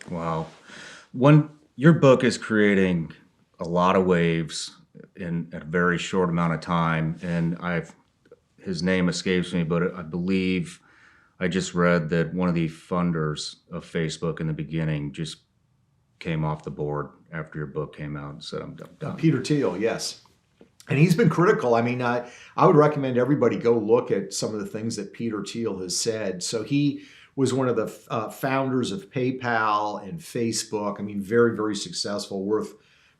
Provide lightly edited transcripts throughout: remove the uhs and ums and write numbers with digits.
Wow. Your book is creating a lot of waves in a very short amount of time, and his name escapes me, but I believe I just read that one of the funders of Facebook in the beginning just came off the board after your book came out and said, "I'm done." Peter Thiel, yes. And he's been critical. I mean, I would recommend everybody go look at some of the things that Peter Thiel has said. So he was one of the founders of PayPal and Facebook. I mean, very, very successful, worth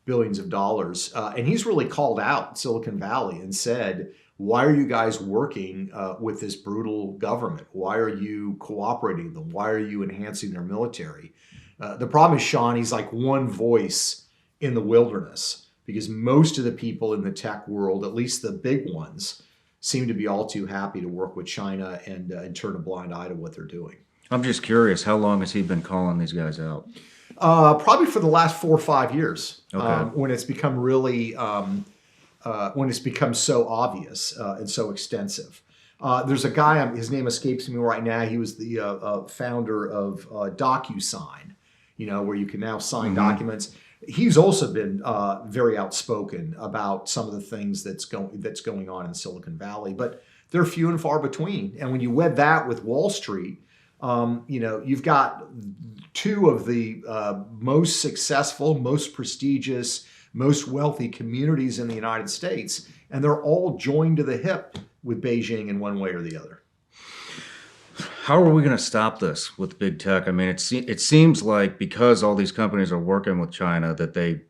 billions of dollars. And he's really called out Silicon Valley and said, why are you guys working with this brutal government? Why are you cooperating with them? Why are you enhancing their military? The problem is, Shawn, he's like one voice in the wilderness, because most of the people in the tech world, at least the big ones, seem to be all too happy to work with China and turn a blind eye to what they're doing. I'm just curious, how long has he been calling these guys out? Probably for the last 4 or 5 years, Okay. when it's become really, when it's become so obvious and so extensive. There's a guy, his name escapes me right now. He was the founder of DocuSign, where you can now sign documents. He's also been very outspoken about some of the things that's going on in Silicon Valley, but they're few and far between. And when you wed that with Wall Street, you've got two of the most successful, most prestigious, most wealthy communities in the United States, and they're all joined to the hip with Beijing in one way or the other. How are we going to stop this with big tech? I mean, it seems like because all these companies are working with China, that they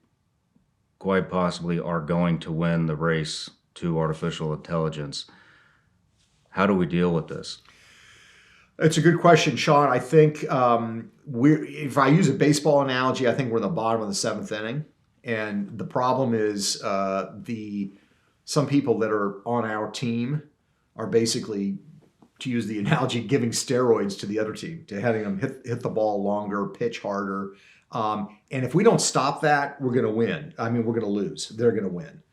quite possibly are going to win the race to artificial intelligence. How do we deal with this? It's a good question, Shawn. I think if I use a baseball analogy, I think we're in the bottom of the 7th inning. And the problem is some people that are on our team are basically, to use the analogy, giving steroids to the other team, to having them hit the ball longer, pitch harder. And if we don't stop that, we're going to win. I mean, we're going to lose. They're going to win.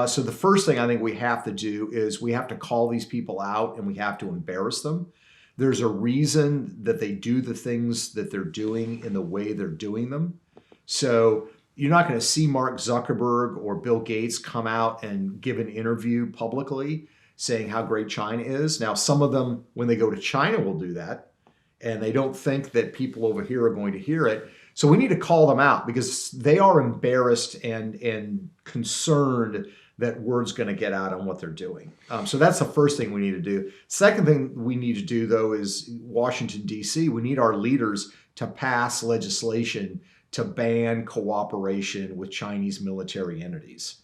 So the first thing I think we have to do is we have to call these people out and we have to embarrass them. There's a reason that they do the things that they're doing in the way they're doing them. So you're not going to see Mark Zuckerberg or Bill Gates come out and give an interview publicly saying how great China is. Now, some of them, when they go to China, will do that, and they don't think that people over here are going to hear it. So we need to call them out because they are embarrassed and concerned that word's going to get out on what they're doing. So that's the first thing we need to do. Second thing we need to do, though, is Washington, D.C., we need our leaders to pass legislation to ban cooperation with Chinese military entities.